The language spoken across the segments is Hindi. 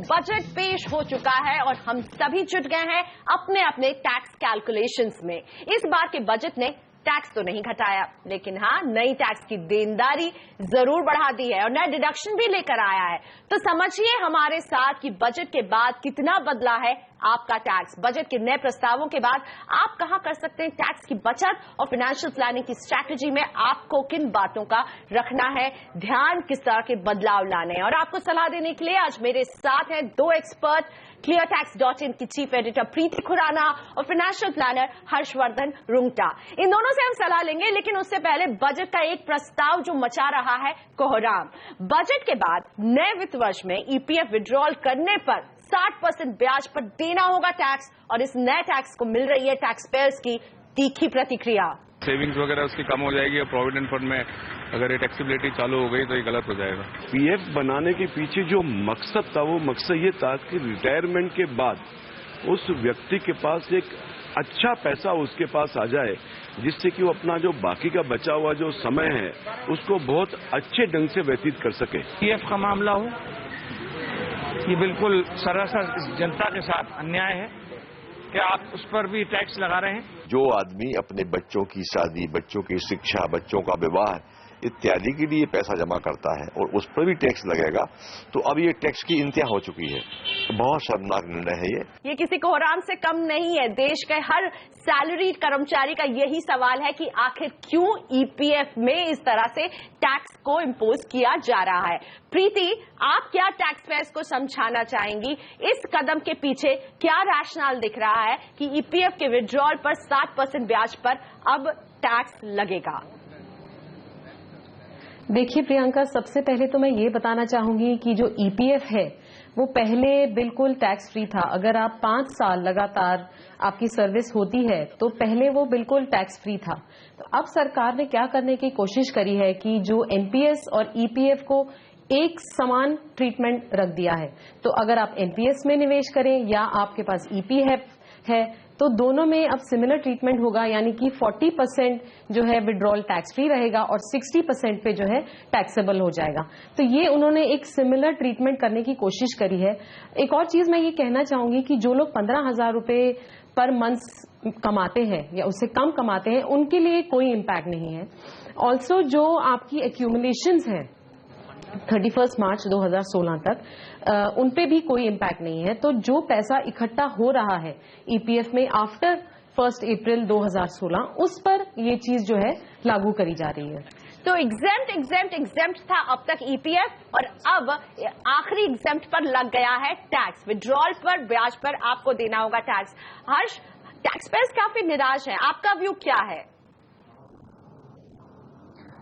बजट पेश हो चुका है और हम सभी जुट गए हैं अपने अपने टैक्स कैलकुलेशंस में। इस बार के बजट ने टैक्स तो नहीं घटाया, लेकिन हाँ, नई टैक्स की देनदारी जरूर बढ़ा दी है और नया डिडक्शन भी लेकर आया है। तो समझिए हमारे साथ कि बजट के बाद कितना बदला है आपका टैक्स। बजट के नए प्रस्तावों के बाद आप कहां कर सकते हैं टैक्स की बचत और फाइनेंशियल प्लानिंग की स्ट्रैटेजी में आपको किन बातों का रखना है ध्यान, किस तरह के बदलाव लाने हैं। और आपको सलाह देने के लिए आज मेरे साथ हैं दो एक्सपर्ट, cleartax.in की चीफ एडिटर प्रीति खुराना और फाइनेंशियल प्लानर हर्षवर्धन रुंगटा। इन दोनों से हम सलाह लेंगे, लेकिन उससे पहले बजट का एक प्रस्ताव जो मचा रहा है कोहराम। बजट के बाद नए वित्त वर्ष में ईपीएफ विड्रॉल करने पर 60% ब्याज पर देना होगा टैक्स और इस नए टैक्स को मिल रही है टैक्स पेयर्स की तीखी प्रतिक्रिया। सेविंग्स वगैरह उसकी कम हो जाएगी और प्रोविडेंट फंड में अगर ये टैक्सेबिलिटी चालू हो गई तो ये गलत हो जाएगा। पीएफ बनाने के पीछे जो मकसद था वो मकसद ये था कि रिटायरमेंट के बाद उस व्यक्ति के पास एक अच्छा पैसा उसके पास आ जाए, जिससे कि वो अपना जो बाकी का बचा हुआ जो समय है उसको बहुत अच्छे ढंग से व्यतीत कर सके। पीएफ का मामला हो, ये बिल्कुल सरासर जनता के साथ अन्याय है कि आप उस पर भी टैक्स लगा रहे हैं। जो आदमी अपने बच्चों की शादी, बच्चों की शिक्षा, बच्चों का विवाह इत्यादि के लिए पैसा जमा करता है और उस पर भी टैक्स लगेगा, तो अब ये टैक्स की इंतहा हो चुकी है। बहुत शर्मनाक निर्णय है ये किसी कोहराम से कम नहीं है। देश के हर सैलरीड कर्मचारी का यही सवाल है कि आखिर क्यों ईपीएफ में इस तरह से टैक्स को इंपोज किया जा रहा है। प्रीति, आप क्या टैक्स पेयर्स को समझाना चाहेंगी? इस कदम के पीछे क्या रैशनल दिख रहा है कि ईपीएफ के विड्रॉल पर 60% ब्याज पर अब टैक्स लगेगा? देखिए प्रियंका, सबसे पहले तो मैं ये बताना चाहूंगी कि जो ईपीएफ है वो पहले बिल्कुल टैक्स फ्री था। अगर आप 5 साल लगातार आपकी सर्विस होती है तो पहले वो बिल्कुल टैक्स फ्री था। तो अब सरकार ने क्या करने की कोशिश करी है कि जो एनपीएस और ईपीएफ को एक समान ट्रीटमेंट रख दिया है। तो अगर आप एनपीएस में निवेश करें या आपके पास ईपीएफ है तो दोनों में अब सिमिलर ट्रीटमेंट होगा, यानी कि 40% जो है विड्रॉल टैक्स फ्री रहेगा और 60% पे जो है टैक्सेबल हो जाएगा। तो ये उन्होंने एक सिमिलर ट्रीटमेंट करने की कोशिश करी है। एक और चीज मैं ये कहना चाहूंगी कि जो लोग 15,000 रुपए पर मंथ कमाते हैं या उससे कम कमाते हैं उनके लिए कोई इम्पैक्ट नहीं है। ऑल्सो जो आपकी एक्यूमुलेशंस हैं 31 मार्च 2016 तक, उन पे भी कोई इम्पैक्ट नहीं है। तो जो पैसा इकट्ठा हो रहा है ईपीएफ में आफ्टर 1 अप्रैल 2016, उस पर ये चीज जो है लागू करी जा रही है। तो एग्जेम्प्ट था अब तक ईपीएफ और अब आखिरी एग्जेम्प्ट पर लग गया है टैक्स। विड्रॉल पर ब्याज पर आपको देना होगा टैक्स। हर्ष, टैक्स पेयर्स काफी निराश हैं, आपका व्यू क्या है?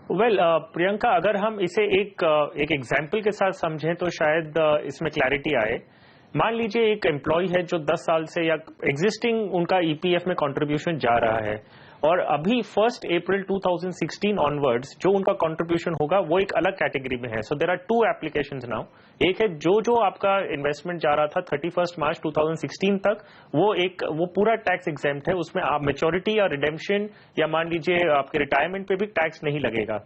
प्रियंका, अगर हम इसे एक एग्जाम्पल के साथ समझें तो शायद इसमें क्लैरिटी आए। मान लीजिए एक एम्प्लॉय है जो 10 साल से या एग्जिस्टिंग उनका ईपीएफ में कंट्रीब्यूशन जा रहा है और अभी 1 अप्रैल 2016 ऑनवर्ड्स जो उनका कंट्रीब्यूशन होगा वो एक अलग कैटेगरी में है। So there are 2 applications now. एक है जो आपका इन्वेस्टमेंट जा रहा था 31 मार्च 2016 तक, वो पूरा टैक्स एग्जेम्प्ट है, उसमें आप मैच्योरिटी या रिडेम्पशन या मान लीजिए आपके रिटायरमेंट पे भी टैक्स नहीं लगेगा।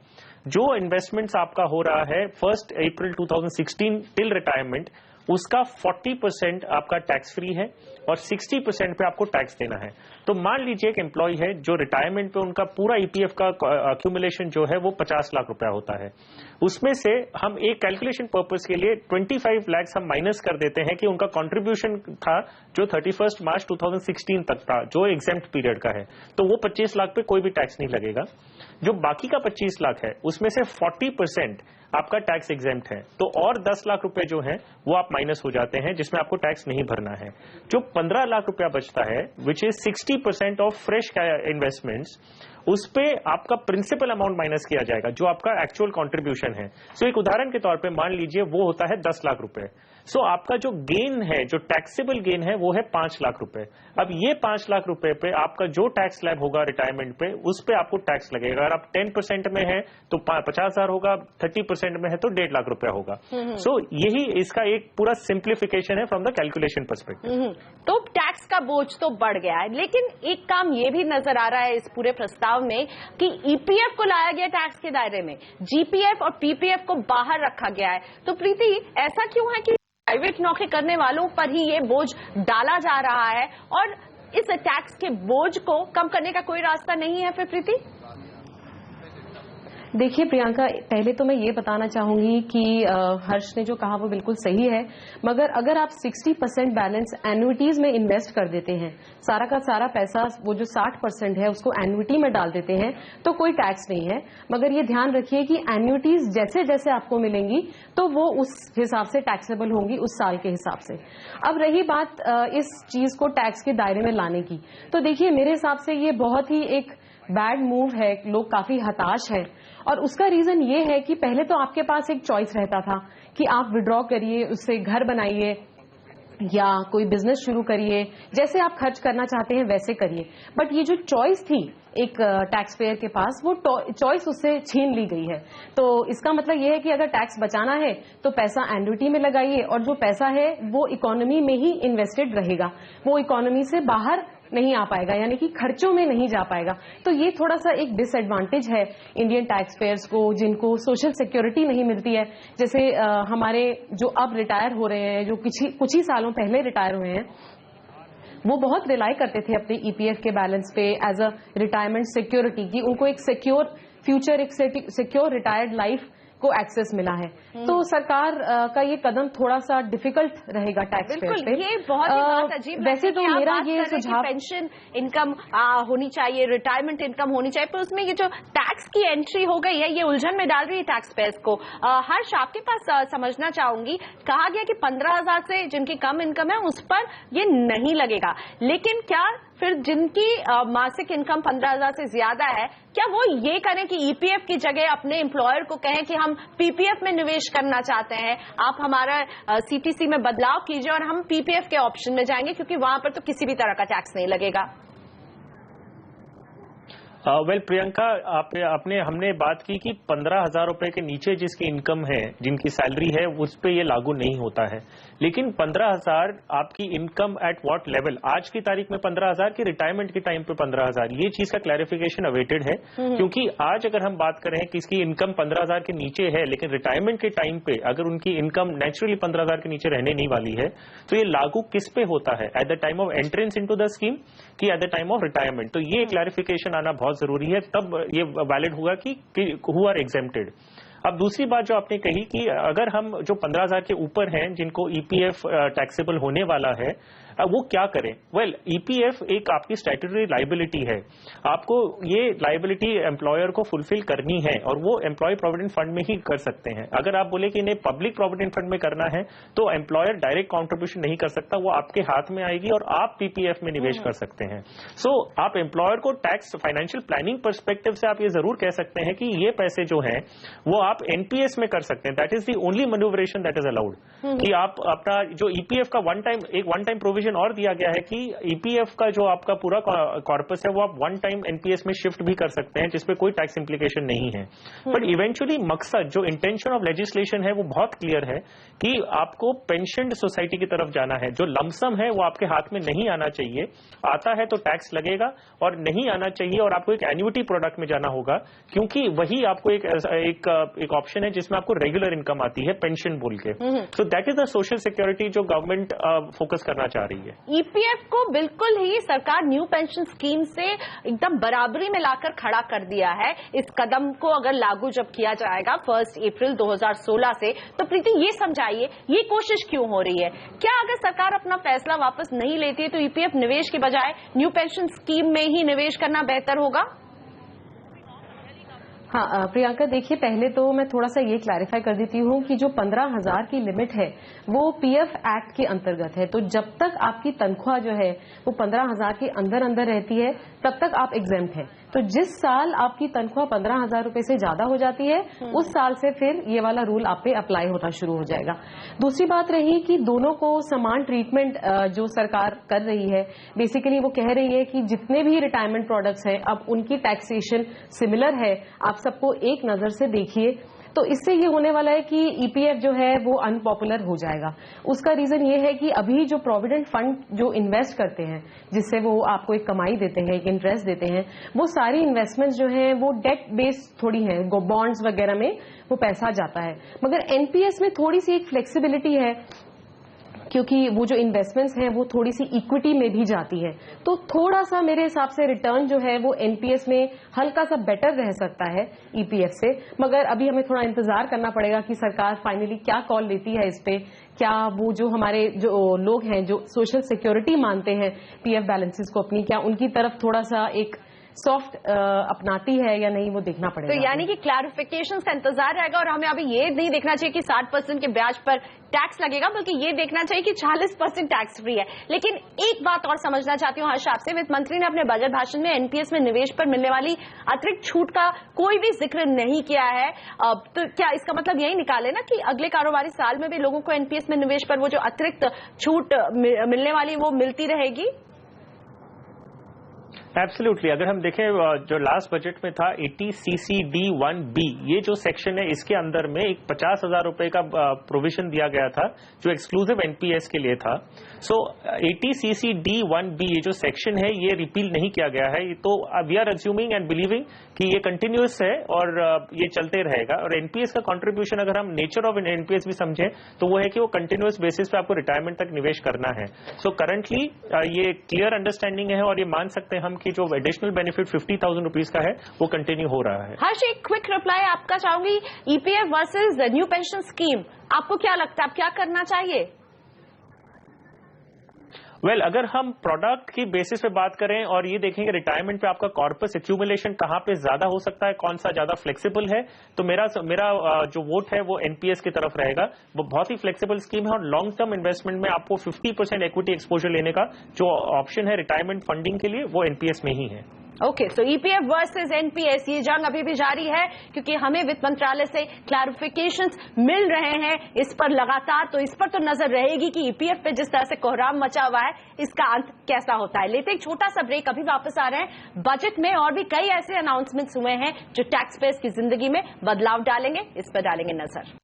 जो इन्वेस्टमेंट्स आपका हो रहा है 1 अप्रैल 2016 टिल रिटायरमेंट, उसका 40% आपका टैक्स फ्री है और 60% पे आपको टैक्स देना है। तो मान लीजिए एक एम्प्लॉय है जो रिटायरमेंट पे उनका पूरा ईपीएफ का अक्यूमुलेशन जो है वो 50 लाख रुपया होता है। उसमें से हम एक कैलकुलेशन पर्पस के लिए 25 लाख हम माइनस कर देते हैं कि उनका कंट्रीब्यूशन था जो 31 मार्च 2016 तक था, जो एग्जेम्प्ट पीरियड का है, तो वो 25 लाख पे कोई भी टैक्स नहीं लगेगा। जो बाकी का 25 लाख है उसमें से 40% आपका टैक्स एग्जेम्प्ट है, तो और 10 लाख रुपए जो है वो आप माइनस हो जाते हैं जिसमें आपको टैक्स नहीं भरना है। जो 15 लाख रुपया बचता है which is 60% of fresh investments, उस पे आपका प्रिंसिपल अमाउंट माइनस किया जाएगा जो आपका एक्चुअल कंट्रीब्यूशन है। सो एक उदाहरण के तौर पे मान लीजिए वो होता है 10 लाख रुपए। सो आपका जो गेन है, जो टैक्सेबल गेन है वो है 5 लाख रुपए। अब ये 5 लाख रुपए पे आपका जो टैक्स स्लैब होगा रिटायरमेंट पे, उस पे आपको टैक्स लगेगा। अगर आप 10% में है तो 50,000 होगा, 30% में है तो 1.5 लाख रुपया होगा। सो यही इसका एक पूरा सिंप्लीफिकेशन है फ्रॉम द कैलकुलेशन पर्सपेक्टिव। तो टैक्स का बोझ तो बढ़ गया है, लेकिन एक काम ये भी नजर आ रहा है इस पूरे प्रस्ताव में कि ईपीएफ को लाया गया टैक्स के दायरे में, जीपीएफ और पीपीएफ को बाहर रखा गया है। तो प्रीति, ऐसा क्यों है कि प्राइवेट नौकरी करने वालों पर ही ये बोझ डाला जा रहा है और इस टैक्स के बोझ को कम करने का कोई रास्ता नहीं है फिर प्रीति? देखिए प्रियंका, पहले तो मैं ये बताना चाहूंगी कि हर्ष ने जो कहा वो बिल्कुल सही है, मगर अगर आप 60% बैलेंस एन्युइटीज में इन्वेस्ट कर देते हैं, सारा का सारा पैसा वो जो 60% है उसको एन्युइटी में डाल देते हैं, तो कोई टैक्स नहीं है। मगर ये ध्यान रखिए कि एन्युइटीज जैसे जैसे आपको मिलेंगी तो वो उस हिसाब से टैक्सेबल होंगी उस साल के हिसाब से। अब रही बात इस चीज को टैक्स के दायरे में लाने की, तो देखिए मेरे हिसाब से ये बहुत ही एक बैड मूव है, लोग काफी हताश है और उसका रीजन ये है कि पहले तो आपके पास एक चॉइस रहता था कि आप विड्रॉ करिए, उससे घर बनाइए या कोई बिजनेस शुरू करिए, जैसे आप खर्च करना चाहते हैं वैसे करिए। बट ये जो चॉइस थी एक टैक्स पेयर के पास, वो चॉइस उससे छीन ली गई है। तो इसका मतलब ये है कि अगर टैक्स बचाना है तो पैसा एन्युइटी में लगाइए और जो पैसा है वो इकोनॉमी में ही इन्वेस्टेड रहेगा, वो इकोनॉमी से बाहर नहीं आ पाएगा, यानी कि खर्चों में नहीं जा पाएगा। तो ये थोड़ा सा एक डिसएडवांटेज है इंडियन टैक्स पेयर्स को, जिनको सोशल सिक्योरिटी नहीं मिलती है। जैसे हमारे जो अब रिटायर हो रहे हैं, जो कुछ ही सालों पहले रिटायर हुए हैं, वो बहुत रिलाई करते थे अपने ईपीएफ के बैलेंस पे एज अ रिटायरमेंट सिक्योरिटी की, उनको एक सिक्योर फ्यूचर, एक सिक्योर रिटायर्ड लाइफ को एक्सेस मिला है। तो सरकार का ये कदम थोड़ा सा डिफिकल्ट रहेगा टैक्स पेयर पे। ये बहुत ही बात अजीब। वैसे तो मेरा ये सुझाव, पेंशन इनकम होनी चाहिए, रिटायरमेंट इनकम होनी चाहिए, पर उसमें ये जो टैक्स की एंट्री हो गई है ये उलझन में डाल रही है टैक्स पेयर्स को। हर्ष, आपके पास समझना चाहूंगी, कहा गया कि 15,000 से जिनकी कम इनकम है उस पर ये नहीं लगेगा, लेकिन क्या फिर जिनकी मासिक इनकम 15,000 से ज्यादा है, क्या वो ये करें कि ईपीएफ की जगह अपने एम्प्लॉयर को कहें कि हम पीपीएफ में निवेश करना चाहते हैं, आप हमारा सीटीसी में बदलाव कीजिए और हम पीपीएफ के ऑप्शन में जाएंगे क्योंकि वहां पर तो किसी भी तरह का टैक्स नहीं लगेगा? वेल प्रियंका, हमने बात की कि 15,000 रुपए के नीचे जिसकी इनकम है, जिनकी सैलरी है, उस पे ये लागू नहीं होता है। लेकिन 15,000 आपकी इनकम एट व्हाट लेवल, आज की तारीख में 15,000 की रिटायरमेंट के टाइम पे 15,000, ये चीज का क्लैरिफिकेशन अवेटेड है। क्योंकि आज अगर हम बात करें कि इसकी इनकम 15,000 के नीचे है, लेकिन रिटायरमेंट के टाइम पे अगर उनकी इनकम नेचुरली 15,000 के नीचे रहने नहीं वाली है, तो ये लागू किस पे होता है, at the time of entrance into the scheme कि at the time of retirement. तो ये क्लैरिफिकेशन आना बहुत जरूरी है, तब ये वैलिड होगा कि हु आर एग्जेम्प्टेड। अब दूसरी बात जो आपने कही कि अगर हम जो 15,000 के ऊपर हैं जिनको ईपीएफ टैक्सेबल होने वाला है, वो क्या करें? वेल, ईपीएफ एक आपकी स्टैट्यूटरी लायबिलिटी है, आपको ये लायबिलिटी एम्प्लॉयर को फुलफिल करनी है और वो एम्प्लॉय प्रोविडेंट फंड में ही कर सकते हैं। अगर आप बोले कि इन्हें पब्लिक प्रोविडेंट फंड में करना है तो एम्प्लॉयर डायरेक्ट कॉन्ट्रीब्यूशन नहीं कर सकता, वो आपके हाथ में आएगी और आप पीपीएफ में निवेश कर सकते हैं। सो आप एम्प्लॉयर को टैक्स फाइनेंशियल प्लानिंग परस्पेक्टिव से आप ये जरूर कह सकते हैं कि ये पैसे जो है वो आप एनपीएस में कर सकते हैं। That is the only manoeuvration that is allowed, कि आप अपना जो ईपीएफ का वन टाइम प्रोविजन और दिया गया है कि ईपीएफ का जो आपका पूरा कॉर्पस है वो आप वन टाइम एनपीएस में शिफ्ट भी कर सकते हैं, जिसपे कोई टैक्स इंप्लीकेशन नहीं है। बट इवेंचुअली मकसद, जो इंटेंशन ऑफ लेजिस्लेशन है वो बहुत क्लियर है कि आपको पेंशन्ड सोसाइटी की तरफ जाना है। जो लमसम है वो आपके हाथ में नहीं आना चाहिए, आता है तो टैक्स लगेगा और नहीं आना चाहिए और आपको एक एन्युटी प्रोडक्ट में जाना होगा, क्योंकि वही आपको एक ऑप्शन है जिसमें आपको रेगुलर इनकम आती है, पेंशन बोल के। So that is the social security जो गवर्नमेंट फोकस करना चाह रही है। ईपीएफ को बिल्कुल ही सरकार न्यू पेंशन स्कीम से एकदम बराबरी में लाकर खड़ा कर दिया है। इस कदम को अगर लागू जब किया जाएगा 1 अप्रैल 2016 से, तो प्रीति ये समझाइए ये कोशिश क्यों हो रही है? क्या अगर सरकार अपना फैसला वापस नहीं लेती है तो ईपीएफ निवेश के बजाय न्यू पेंशन स्कीम में ही निवेश करना बेहतर होगा? हाँ प्रियंका, देखिए पहले तो मैं थोड़ा सा ये क्लैरिफाई कर देती हूँ कि जो 15,000 की लिमिट है वो पीएफ एक्ट के अंतर्गत है। तो जब तक आपकी तनख्वाह जो है वो 15,000 के अंदर रहती है तब तक आप एग्जेम्प्ट हैं। तो जिस साल आपकी तनख्वाह 15,000 रुपए से ज्यादा हो जाती है उस साल से फिर ये वाला रूल आप पे अप्लाई होना शुरू हो जाएगा। दूसरी बात रही कि दोनों को समान ट्रीटमेंट जो सरकार कर रही है, बेसिकली वो कह रही है कि जितने भी रिटायरमेंट प्रोडक्ट्स हैं अब उनकी टैक्सेशन सिमिलर है, आप सबको एक नजर से देखिए। तो इससे ये होने वाला है कि ईपीएफ जो है वो अनपॉपुलर हो जाएगा। उसका रीजन ये है कि अभी जो प्रोविडेंट फंड जो इन्वेस्ट करते हैं, जिससे वो आपको एक कमाई देते हैं, एक इंटरेस्ट देते हैं, वो सारी इन्वेस्टमेंट्स जो हैं वो डेट बेस्ड थोड़ी हैं, बॉन्ड्स वगैरह में वो पैसा जाता है। मगर एनपीएस में थोड़ी सी एक फ्लेक्सिबिलिटी है क्योंकि वो जो इन्वेस्टमेंट्स हैं वो थोड़ी सी इक्विटी में भी जाती है, तो थोड़ा सा मेरे हिसाब से रिटर्न जो है वो एनपीएस में हल्का सा बेटर रह सकता है ईपीएफ से। मगर अभी हमें थोड़ा इंतजार करना पड़ेगा कि सरकार फाइनली क्या कॉल लेती है इस पे। क्या वो जो हमारे जो लोग हैं जो सोशल सिक्योरिटी मानते हैं पीएफ बैलेंसेस को अपनी, क्या उनकी तरफ थोड़ा सा एक सॉफ्ट अपनाती है या नहीं, वो देखना पड़ेगा। तो यानी कि क्लैरिफिकेशन का इंतजार रहेगा और हमें अभी ये नहीं देखना चाहिए कि 60% के ब्याज पर टैक्स लगेगा, बल्कि ये देखना चाहिए कि 40% टैक्स फ्री है। लेकिन एक बात और समझना चाहती हूं हर्ष आपसे, वित्त मंत्री ने अपने बजट भाषण में एनपीएस में निवेश पर मिलने वाली अतिरिक्त छूट का कोई भी जिक्र नहीं किया है। तो क्या इसका मतलब यही निकाले ना कि अगले कारोबारी साल में भी लोगों को एनपीएस में निवेश पर वो जो अतिरिक्त छूट मिलने वाली वो मिलती रहेगी? एब्सोल्युटली। अगर हम देखें जो लास्ट बजट में था 80CCD1B, ये जो सेक्शन है इसके अंदर में एक 50,000 रुपए का प्रोविजन दिया गया था जो एक्सक्लूसिव एनपीएस के लिए था। सो 80CCD1B ये जो सेक्शन है ये रिपील नहीं किया गया है। तो we are assuming and believing कि ये कंटिन्यूअस है और ये चलते रहेगा। और एनपीएस का कंट्रीब्यूशन अगर हम नेचर ऑफ एनपीएस भी समझें तो वो है कि वो कंटिन्यूअस बेसिस पे आपको रिटायरमेंट तक निवेश करना है। सो करंटली ये क्लियर अंडरस्टैंडिंग है और ये मान सकते हैं हम कि जो एडिशनल बेनिफिट 50,000 रुपीज का है वो कंटिन्यू हो रहा है। हर्ष, एक क्विक रिप्लाई आपका चाहूंगी, EPF versus new pension scheme, आपको क्या लगता है, आप क्या करना चाहिए? अगर हम प्रोडक्ट की बेसिस पे बात करें और ये देखेंगे रिटायरमेंट पे आपका कॉर्पस एक्यूमुलेशन कहां पे ज्यादा हो सकता है, कौन सा ज्यादा फ्लेक्सिबल है, तो मेरा जो वोट है वो एनपीएस की तरफ रहेगा। वो बहुत ही फ्लेक्सिबल स्कीम है और लॉन्ग टर्म इन्वेस्टमेंट में आपको 50% इक्विटी एक्सपोजर लेने का जो ऑप्शन है रिटायरमेंट फंडिंग के लिए वो एनपीएस में ही है। ओके, सो ईपीएफ वर्सेस एनपीएस, ये जंग अभी भी जारी है क्योंकि हमें वित्त मंत्रालय से क्लैरिफिकेशंस मिल रहे हैं इस पर लगातार। तो इस पर तो नजर रहेगी कि ईपीएफ पे जिस तरह से कोहराम मचा हुआ है इसका अंत कैसा होता है। लेते एक छोटा सा ब्रेक, अभी वापस आ रहे हैं। बजट में और भी कई ऐसे अनाउंसमेंट्स हुए हैं जो टैक्स पेयर्स की जिंदगी में बदलाव डालेंगे, इस पर डालेंगे नजर।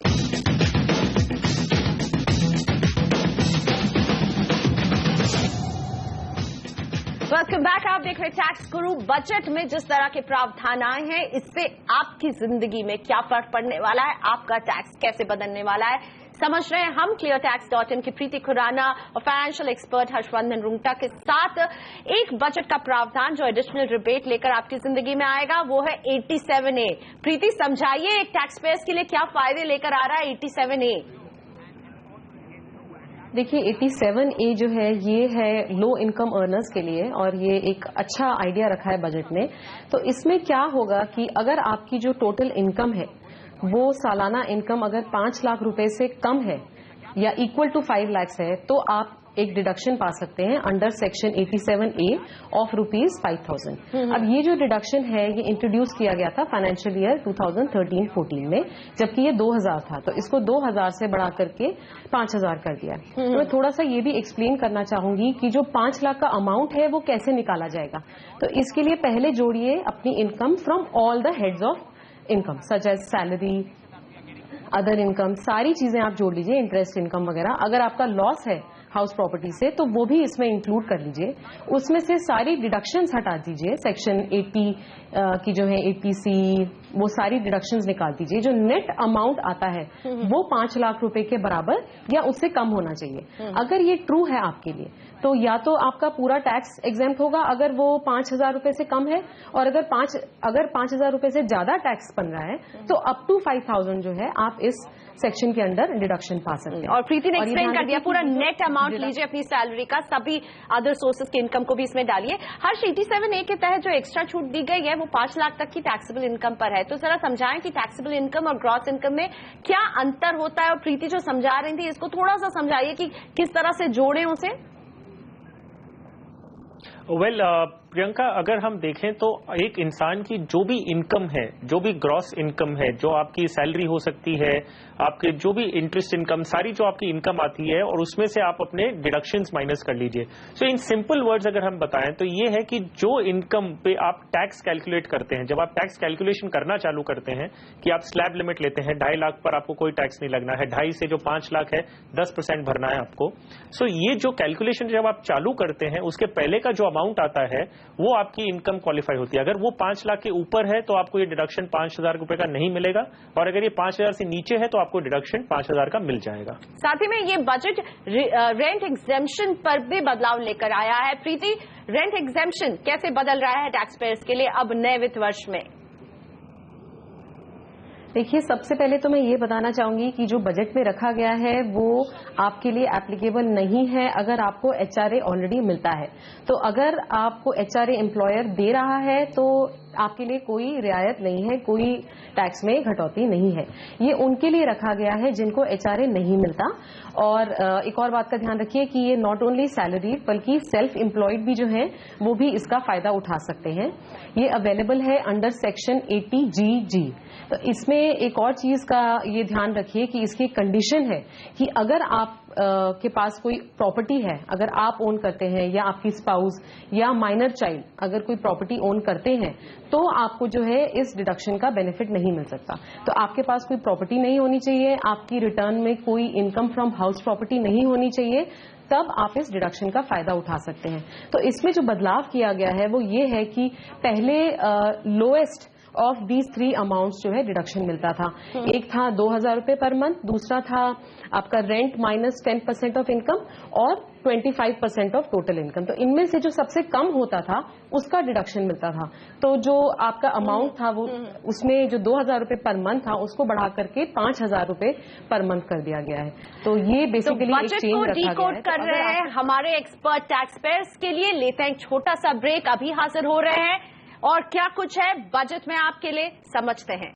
वेलकम बैक, आप देख रहे टैक्स गुरु। बजट में जिस तरह के प्रावधान आए हैं इससे आपकी जिंदगी में क्या फर्क पड़ने वाला है, आपका टैक्स कैसे बदलने वाला है, समझ रहे हैं हम cleartax.in की प्रीति खुराना और फाइनेंशियल एक्सपर्ट हर्षवर्धन रुंगटा के साथ। एक बजट का प्रावधान जो एडिशनल रिबेट लेकर आपकी जिंदगी में आएगा वो है 87A। प्रीति, समझाइए एक टैक्स पेयर्स के लिए क्या फायदे लेकर आ रहा है 87A? देखिए 87A जो है ये है लो इनकम अर्नर्स के लिए और ये एक अच्छा आइडिया रखा है बजट ने। तो इसमें क्या होगा कि अगर आपकी जो टोटल इनकम है वो सालाना इनकम अगर 5 लाख रुपए से कम है या इक्वल टू 5 लाख है तो आप एक डिडक्शन पा सकते हैं अंडर सेक्शन 87A ऑफ ₹5,000। अब ये जो डिडक्शन है ये इंट्रोड्यूस किया गया था फाइनेंशियल ईयर 2013-14 में, जबकि ये 2000 था, तो इसको 2000 से बढ़ा करके 5000 कर दिया। तो मैं थोड़ा सा ये भी एक्सप्लेन करना चाहूंगी कि जो 5 लाख का अमाउंट है वो कैसे निकाला जाएगा। तो इसके लिए पहले जोड़िए अपनी income from all the heads of income such as salary, other income, सारी चीजें आप जोड़ लीजिए, इंटरेस्ट इनकम वगैरह। अगर आपका लॉस है हाउस प्रॉपर्टी से तो वो भी इसमें इंक्लूड कर लीजिए। उसमें से सारी डिडक्शंस हटा दीजिए, सेक्शन 80 की जो है 80C वो सारी डिडक्शंस निकाल दीजिए। जो नेट अमाउंट आता है वो 5 लाख रुपए के बराबर या उससे कम होना चाहिए। अगर ये ट्रू है आपके लिए तो या तो आपका पूरा टैक्स एग्जेम्प्ट होगा अगर वो 5,000 रुपए से कम है, और अगर 5,000 रुपए से ज्यादा टैक्स बन रहा है तो अप टू 5,000 जो है आप इस सेक्शन के अंदर डिडक्शन पा सकते हैं। और प्रीति ने एक्सप्लेन कर दिया, पूरा नेट अमाउंट लीजिए अपनी सैलरी का, सभी अदर सोर्सेज की इनकम को भी इसमें डालिए। हर 87A के तहत जो एक्स्ट्रा छूट दी गई है वो 5 लाख तक की टैक्सेबल इनकम पर है। तो जरा समझाएं कि टैक्सेबल इनकम और ग्रॉस इनकम में क्या अंतर होता है, और प्रीति जो समझा रही थी इसको थोड़ा सा समझाइए कि किस तरह से जोड़ें उसे। प्रियंका, अगर हम देखें तो एक इंसान की जो भी इनकम है, जो भी ग्रॉस इनकम है, जो आपकी सैलरी हो सकती है, आपके जो भी इंटरेस्ट इनकम, सारी जो आपकी इनकम आती है और उसमें से आप अपने डिडक्शंस माइनस कर लीजिए। सो इन सिंपल वर्ड्स अगर हम बताएं तो ये है कि जो इनकम पे आप टैक्स कैलकुलेट करते हैं, जब आप टैक्स कैलकुलेशन करना चालू करते हैं कि आप स्लैब लिमिट लेते हैं 2.5 लाख पर आपको कोई टैक्स नहीं लगना है, 2.5 से जो 5 लाख है 10% भरना है आपको। सो ये जो कैलकुलेशन जब आप चालू करते हैं उसके पहले का जो अमाउंट आता है वो आपकी इनकम क्वालिफाई होती है। अगर वो 5 लाख के ऊपर है तो आपको ये डिडक्शन 5,000 रुपए का नहीं मिलेगा, और अगर ये 5,000 से नीचे है तो आपको डिडक्शन 5,000 का मिल जाएगा। साथ ही में ये बजट रेंट एग्जेम्पशन पर भी बदलाव लेकर आया है। प्रीति, रेंट एग्जेम्पशन कैसे बदल रहा है टैक्स पेयर्स के लिए अब नए वित्त वर्ष में? देखिए, सबसे पहले तो मैं ये बताना चाहूंगी कि जो बजट में रखा गया है वो आपके लिए एप्लीकेबल नहीं है अगर आपको एचआरए ऑलरेडी मिलता है। तो अगर आपको एचआरए एम्प्लॉयर दे रहा है तो आपके लिए कोई रियायत नहीं है, कोई टैक्स में कटौती नहीं है। ये उनके लिए रखा गया है जिनको एचआरए नहीं मिलता। और एक और बात का ध्यान रखिए कि ये नॉट ओनली सैलरी बल्कि सेल्फ एम्प्लॉयड भी जो है वो भी इसका फायदा उठा सकते हैं। ये अवेलेबल है अंडर सेक्शन 80GG। तो इसमें एक और चीज का ये ध्यान रखिए कि इसकी कंडीशन है कि अगर आप के पास कोई प्रॉपर्टी है, अगर आप ओन करते हैं या आपकी स्पाउस या माइनर चाइल्ड अगर कोई प्रॉपर्टी ओन करते हैं तो आपको जो है इस डिडक्शन का बेनिफिट नहीं मिल सकता। तो आपके पास कोई प्रॉपर्टी नहीं होनी चाहिए, आपकी रिटर्न में कोई इनकम फ्रॉम हाउस प्रॉपर्टी नहीं होनी चाहिए, तब आप इस डिडक्शन का फायदा उठा सकते हैं। तो इसमें जो बदलाव किया गया है वो ये है कि पहले लोएस्ट ऑफ दीज 3 अमाउंट्स जो है डिडक्शन मिलता था। एक था 2,000 रुपए पर मंथ, दूसरा था आपका रेंट माइनस 10% ऑफ इनकम और 25% ऑफ टोटल इनकम। तो इनमें से जो सबसे कम होता था उसका डिडक्शन मिलता था। तो जो आपका अमाउंट था वो उसमें जो 2,000 रुपए पर मंथ था उसको बढ़ा करके 5,000 रुपए पर मंथ कर दिया गया है। तो ये बेसिकली एक चेंज रखा गया है। डिकोड कर रहे हैं हमारे एक्सपर्ट टैक्स पेयर्स के लिए। लेते हैं एक छोटा सा ब्रेक, अभी हाजिर हो रहे हैं और क्या कुछ है बजट में आपके लिए समझते हैं।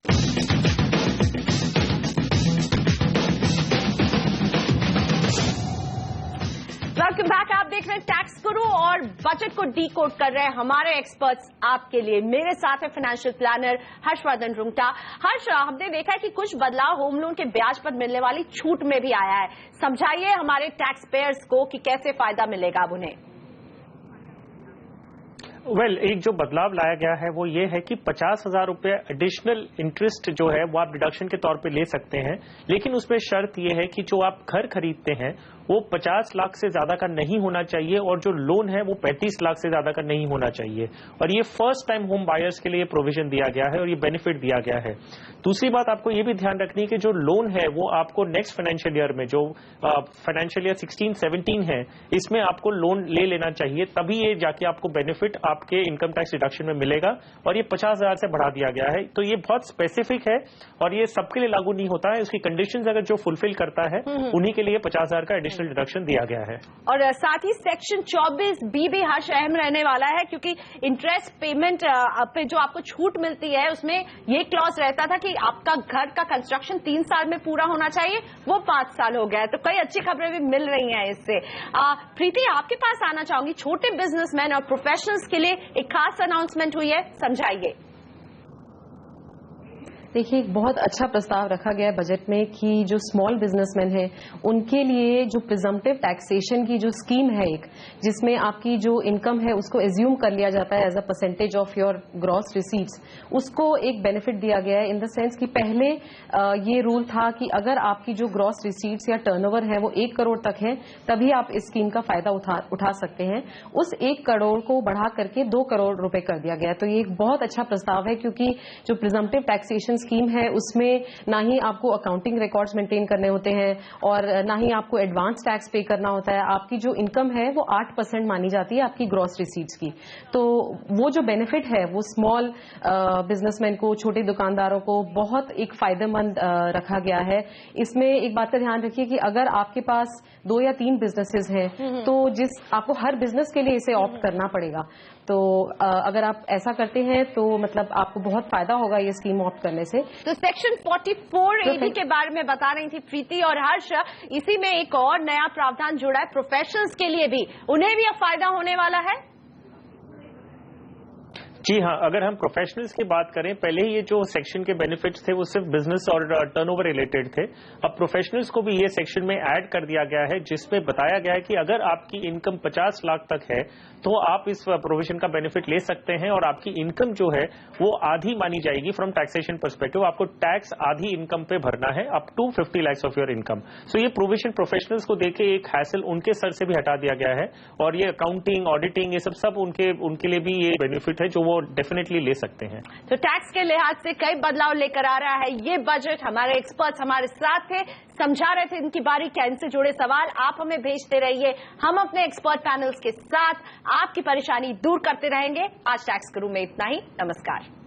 Welcome back. आप देख रहे हैं टैक्स गुरु और बजट को डीकोड कर रहे हैं हमारे एक्सपर्ट्स आपके लिए। मेरे साथ है फाइनेंशियल प्लानर हर्षवर्धन रुंगटा। हर्ष, हमने देखा है कि कुछ बदलाव होम लोन के ब्याज पर मिलने वाली छूट में भी आया है। समझाइए हमारे टैक्स पेयर्स को कि कैसे फायदा मिलेगा अब उन्हें। एक जो बदलाव लाया गया है वो ये है कि 50,000 रुपए एडिशनल इंटरेस्ट जो है वो आप डिडक्शन के तौर पे ले सकते हैं, लेकिन उसमें शर्त ये है कि जो आप घर खरीदते हैं वो 50 लाख से ज्यादा का नहीं होना चाहिए और जो लोन है वो 35 लाख से ज्यादा का नहीं होना चाहिए। और ये फर्स्ट टाइम होम बायर्स के लिए प्रोविजन दिया गया है और ये बेनिफिट दिया गया है। दूसरी बात आपको ये भी ध्यान रखनी है कि जो लोन है वो आपको नेक्स्ट फाइनेंशियल ईयर में जो फाइनेंशियल ईयर 16-17 है इसमें आपको लोन ले लेना चाहिए, तभी ये जाके आपको बेनिफिट आपके इनकम टैक्स रिडक्शन में मिलेगा। और ये 50,000 से बढ़ा दिया गया है। तो ये बहुत स्पेसिफिक है और ये सबके लिए लागू नहीं होता है। इसकी कंडीशंस अगर जो फुलफिल करता है उन्हीं के लिए 50,000 का एडिशनल डिडक्शन दिया गया है। और साथ ही सेक्शन 24B भी हर्ष अहम रहने वाला है, क्योंकि इंटरेस्ट पेमेंट पे जो आपको छूट मिलती है उसमें ये क्लॉज रहता था कि आपका घर का कंस्ट्रक्शन 3 साल में पूरा होना चाहिए, वो 5 साल हो गया है। तो कई अच्छी खबरें भी मिल रही हैं इससे। प्रीति, आपके पास आना चाहूंगी। छोटे बिजनेसमैन और प्रोफेशनल्स के लिए एक खास अनाउंसमेंट हुई है, समझाइए। देखिए, एक बहुत अच्छा प्रस्ताव रखा गया है बजट में कि जो स्मॉल बिजनेसमैन हैं उनके लिए जो प्रिजम्पटिव टैक्सेशन की जो स्कीम है एक, जिसमें आपकी जो इनकम है उसको एज्यूम कर लिया जाता है as a percentage of your gross receipts, उसको एक बेनिफिट दिया गया है। इन द सेंस कि पहले ये रूल था कि अगर आपकी जो ग्रॉस रिसीट्स या टर्नओवर है वो 1 करोड़ तक है तभी आप इस स्कीम का फायदा उठा सकते हैं। उस 1 करोड़ को बढ़ा करके 2 करोड़ रुपए कर दिया गया। तो ये एक बहुत अच्छा प्रस्ताव है, क्योंकि जो प्रिजम्पटिव टैक्सेशन स्कीम है उसमें ना ही आपको अकाउंटिंग रिकॉर्ड्स मेंटेन करने होते हैं और ना ही आपको एडवांस टैक्स पे करना होता है। आपकी जो इनकम है वो 8% मानी जाती है आपकी ग्रॉस रिसीट्स की। तो वो जो बेनिफिट है वो स्मॉल बिजनेसमैन को, छोटे दुकानदारों को बहुत एक फायदेमंद रखा गया है। इसमें एक बात का ध्यान रखिए कि अगर आपके पास 2 या 3 बिजनेसेस हैं तो आपको हर बिजनेस के लिए इसे ऑप्ट करना पड़ेगा। तो अगर आप ऐसा करते हैं तो मतलब आपको बहुत फायदा होगा ये स्कीम ऑप्ट करने से। तो सेक्शन 44AB के बारे में बता रही थी प्रीति और हर्ष। इसी में एक और नया प्रावधान जुड़ा है प्रोफेशनल्स के लिए भी, उन्हें भी अब फायदा होने वाला है। जी हाँ, अगर हम प्रोफेशनल्स की बात करें, पहले ये जो सेक्शन के बेनिफिट्स थे वो सिर्फ बिजनेस और टर्नओवर रिलेटेड थे। अब प्रोफेशनल्स को भी ये सेक्शन में ऐड कर दिया गया है, जिसमें बताया गया है कि अगर आपकी इनकम 50 लाख तक है तो आप इस प्रोविजन का बेनिफिट ले सकते हैं और आपकी इनकम जो है वो आधी मानी जाएगी फ्रॉम टैक्सेशन पर्सपेक्टिव। आपको टैक्स आधी इनकम पे भरना है up to 50 lakh of your income. So ये प्रोविजन प्रोफेशनल्स को देके एक हैसल उनके सर से भी हटा दिया गया है और ये अकाउंटिंग, ऑडिटिंग, ये सब उनके लिए भी ये बेनिफिट है जो वो डेफिनेटली ले सकते हैं। तो टैक्स के लिहाज से कई बदलाव लेकर आ रहा है ये बजट। हमारे एक्सपर्ट्स हमारे साथ थे, समझा रहे थे इनकी बारीकियां, इनसे जुड़े सवाल आप हमें भेजते रहिए। हम अपने एक्सपर्ट पैनल्स के साथ आपकी परेशानी दूर करते रहेंगे। आज टैक्स गुरु में इतना ही। नमस्कार।